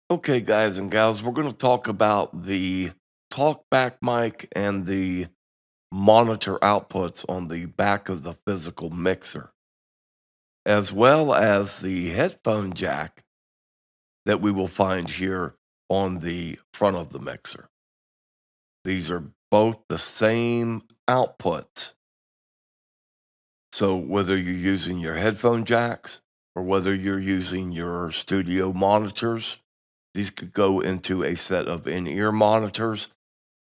Okay, guys and gals, we're going to talk about the talkback mic and the monitor outputs on the back of the physical mixer, as well as the headphone jack that we will find here on the front of the mixer. These are both the same outputs. So whether you're using your headphone jacks or whether you're using your studio monitors, these could go into a set of in-ear monitors,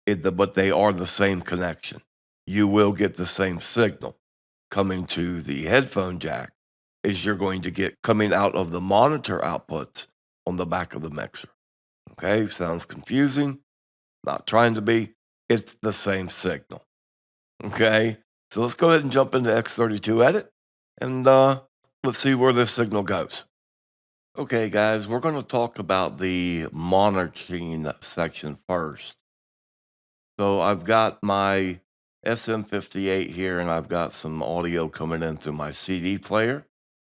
but they are the same connection. You will get the same signal coming to the headphone jack as you're going to get coming out of the monitor outputs on the back of the mixer. Okay, sounds confusing. Not trying to be. It's the same signal. Okay, so let's go ahead and jump into X32 Edit and let's see where this signal goes. Okay, guys, we're going to talk about the monitoring section first. So I've got my SM58 here, and I've got some audio coming in through my CD player.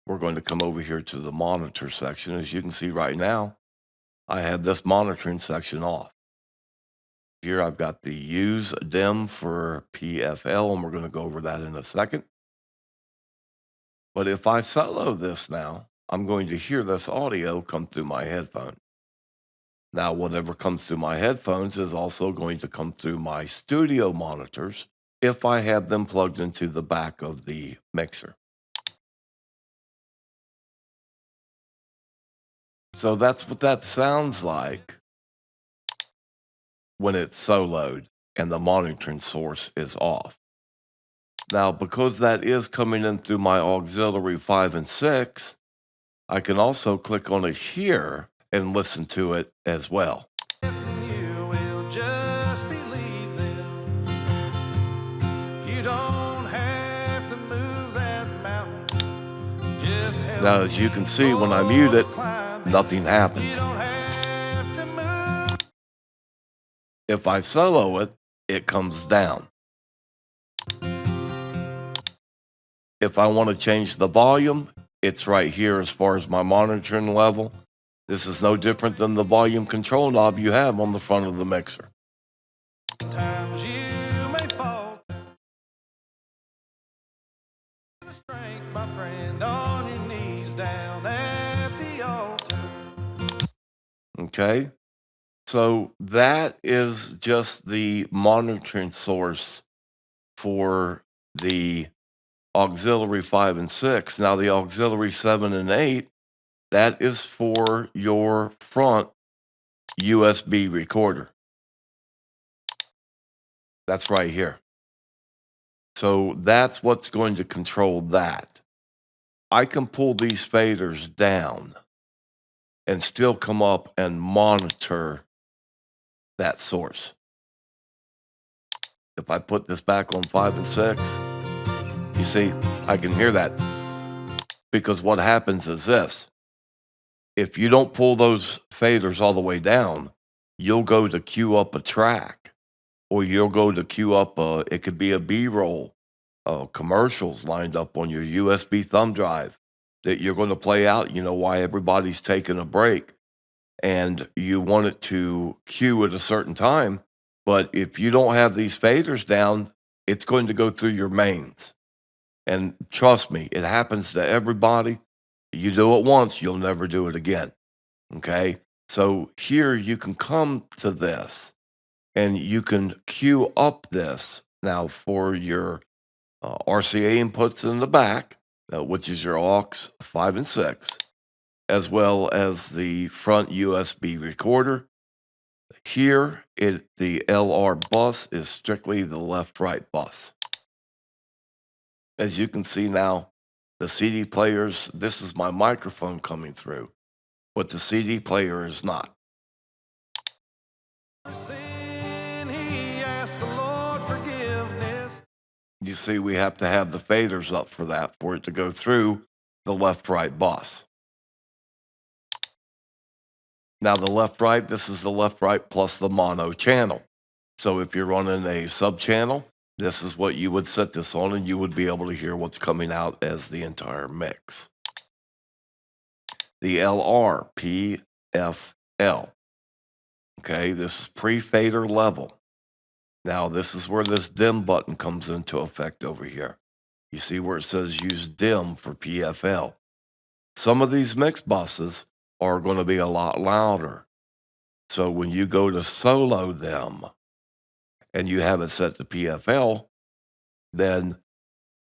We're going to come over here to the monitor section. As you can see right now, I have this monitoring section off. Here I've got the use dim for PFL, and we're going to go over that in a second. But if I solo this now, I'm going to hear this audio come through my headphone. Now, whatever comes through my headphones is also going to come through my studio monitors if I have them plugged into the back of the mixer. So that's what that sounds like when it's soloed and the monitoring source is off. Now, because that is coming in through my auxiliary 5 and 6, I can also click on it here and listen to it as well. You will just believe them. You don't have to move that mountain. Just Now, as you can see, when I mute it, nothing happens. You don't have to move. If I solo it, it comes down. If I want to change the volume, it's right here as far as my monitoring level. This is no different than the volume control knob you have on the front of the mixer. Sometimes you may fall. The strength, my friend, on your knees down at the altar. Okay, so that is just the monitoring source for the auxiliary 5 and 6. Now the auxiliary 7 and 8, that is for your front USB recorder. That's right here. So that's what's going to control that. I can pull these faders down and still come up and monitor that source. If I put this back on 5 and 6, you see, I can hear that. Because what happens is this. If you don't pull those faders all the way down, you'll go to queue up a track, or you'll go to queue up it could be a B-roll, commercials lined up on your USB thumb drive that you're going to play out, why everybody's taking a break, and you want it to queue at a certain time. But if you don't have these faders down, it's going to go through your mains. And trust me, it happens to everybody. You do it once, you'll never do it again. Okay? So here you can come to this and you can queue up this now for your RCA inputs in the back, which is your aux 5 and 6, as well as the front USB recorder. Here, the LR bus is strictly the left-right bus. As you can see now, the CD players, this is my microphone coming through, but the CD player is not. Sin, he asked the Lord forgiveness. You see, we have to have the faders up for that, for it to go through the left-right bus. Now the left-right, this is the left-right plus the mono channel. So if you're running a sub-channel, this is what you would set this on, and you would be able to hear what's coming out as the entire mix. The LR, Okay, this is pre-fader level. Now, this is where this dim button comes into effect over here. You see where it says use dim for PFL. Some of these mix buses are going to be a lot louder. So when you go to solo them and you have it set to PFL, then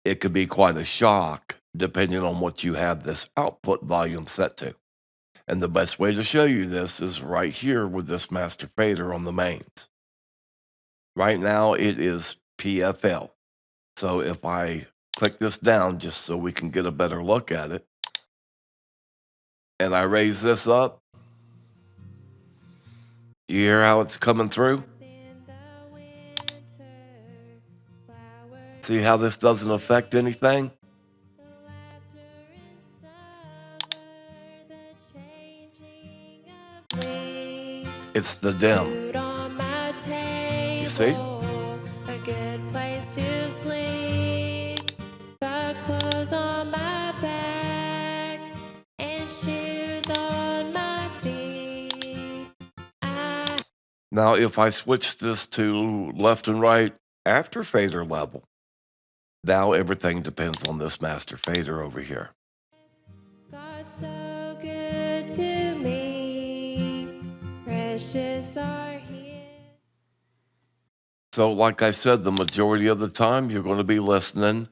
it could be quite a shock depending on what you have this output volume set to. And the best way to show you this is right here with this master fader on the mains. Right now it is PFL. So if I click this down just so we can get a better look at it, and I raise this up, you hear how it's coming through? See how this doesn't affect anything? It's the dim. You see? A good place to sleep. Got clothes on my back and shoes on my feet. Now, if I switch this to left and right after fader level, now everything depends on this master fader over here. God so good to me. Precious are his. So, like I said, the majority of the time you're going to be listening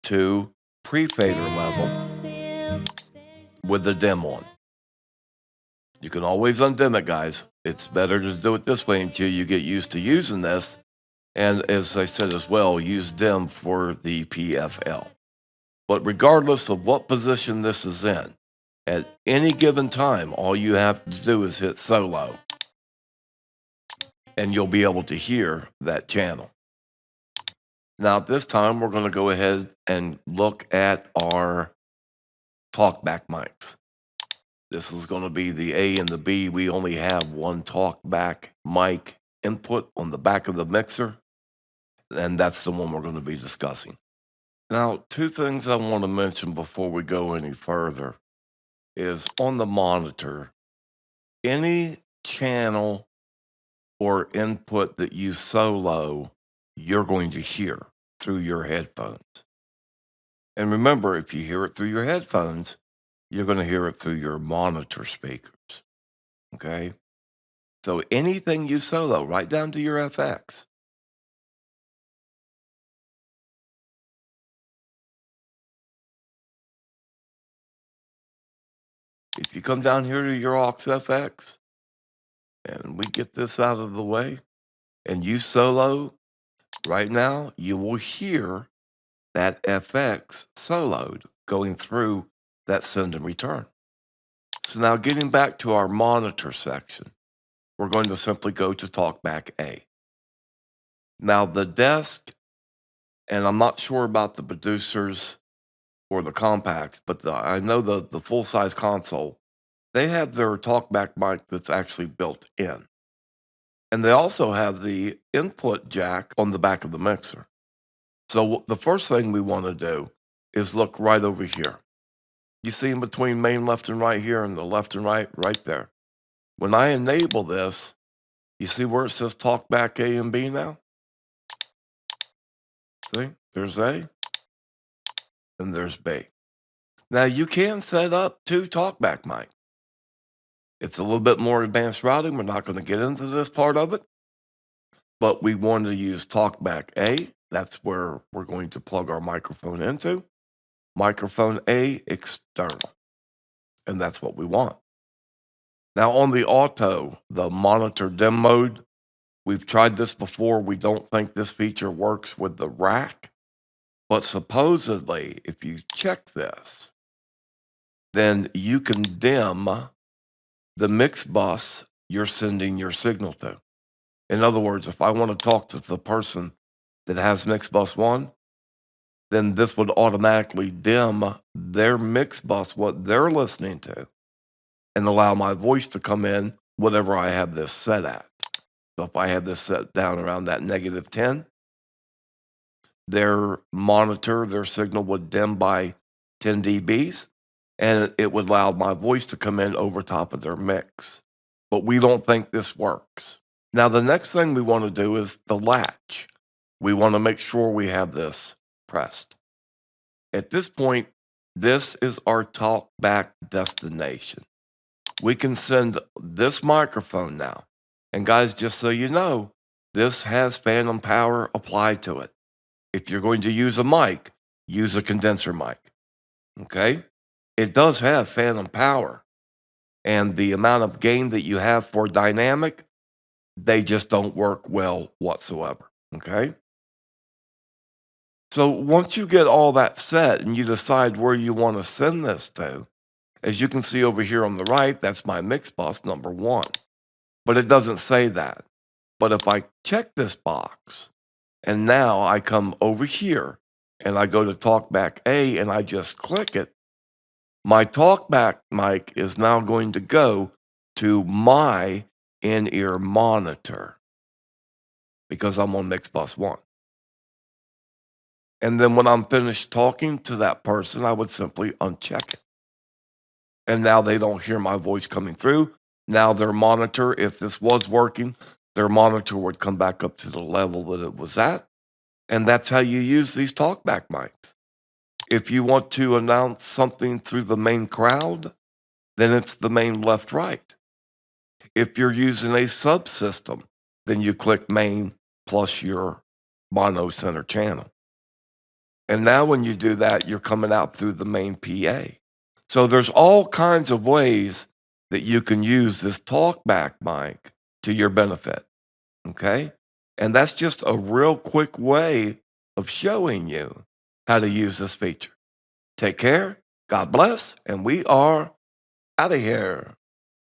to pre-fader level with the dim on. You can always undim it, guys. It's better to do it this way until you get used to using this. And as I said as well, use dim for the PFL. But regardless of what position this is in, at any given time, all you have to do is hit solo. And you'll be able to hear that channel. Now, at this time, we're going to go ahead and look at our talkback mics. This is going to be the A and the B. We only have one talkback mic input on the back of the mixer, and that's the one we're going to be discussing. Now, two things I want to mention before we go any further is on the monitor, any channel or input that you solo, you're going to hear through your headphones. And remember, if you hear it through your headphones, you're going to hear it through your monitor speakers. Okay? So anything you solo, right down to your FX. If you come down here to your aux FX, and we get this out of the way, and you solo, right now, you will hear that FX soloed going through that send and return. So now getting back to our monitor section, we're going to simply go to Talkback A. Now the desk, and I'm not sure about the producers or the compacts, but I know the full-size console, they have their Talkback mic that's actually built in. And they also have the input jack on the back of the mixer. So the first thing we want to do is look right over here. You see in between main left and right here and the left and right there. When I enable this, you see where it says Talkback A and B now? See, there's A and there's B. Now you can set up two Talkback mics. It's a little bit more advanced routing. We're not going to get into this part of it, but we want to use Talkback A. That's where we're going to plug our microphone into. Microphone A external. And that's what we want. Now on the auto, the monitor dim mode, we've tried this before. We don't think this feature works with the rack, but supposedly if you check this, then you can dim the mix bus you're sending your signal to. In other words, if I want to talk to the person that has mix bus 1, then this would automatically dim their mix bus, what they're listening to, and allow my voice to come in whatever I have this set at. So if I had this set down around that -10, their monitor, their signal would dim by 10 dBs, and it would allow my voice to come in over top of their mix. but we don't think this works. Now, the next thing we want to do is the latch. We want to make sure we have this pressed. At this point, this is our talkback destination. We can send this microphone now. And guys, just so you know, this has phantom power applied to it. If you're going to use a mic, use a condenser mic. Okay? It does have phantom power. And the amount of gain that you have for dynamic, they just don't work well whatsoever. Okay? So once you get all that set and you decide where you want to send this to, as you can see over here on the right, that's my mix bus number 1. But it doesn't say that. But if I check this box, and now I come over here and I go to Talkback A and I just click it, my Talkback mic is now going to go to my in-ear monitor because I'm on mix bus 1. And then when I'm finished talking to that person, I would simply uncheck it. And now they don't hear my voice coming through. Now their monitor, if this was working, their monitor would come back up to the level that it was at. And that's how you use these talkback mics. If you want to announce something through the main crowd, then it's the main left-right. If you're using a subsystem, then you click main plus your mono center channel. And now when you do that, you're coming out through the main PA. So there's all kinds of ways that you can use this talkback mic to your benefit. Okay? And that's just a real quick way of showing you how to use this feature. Take care, God bless, and we are out of here.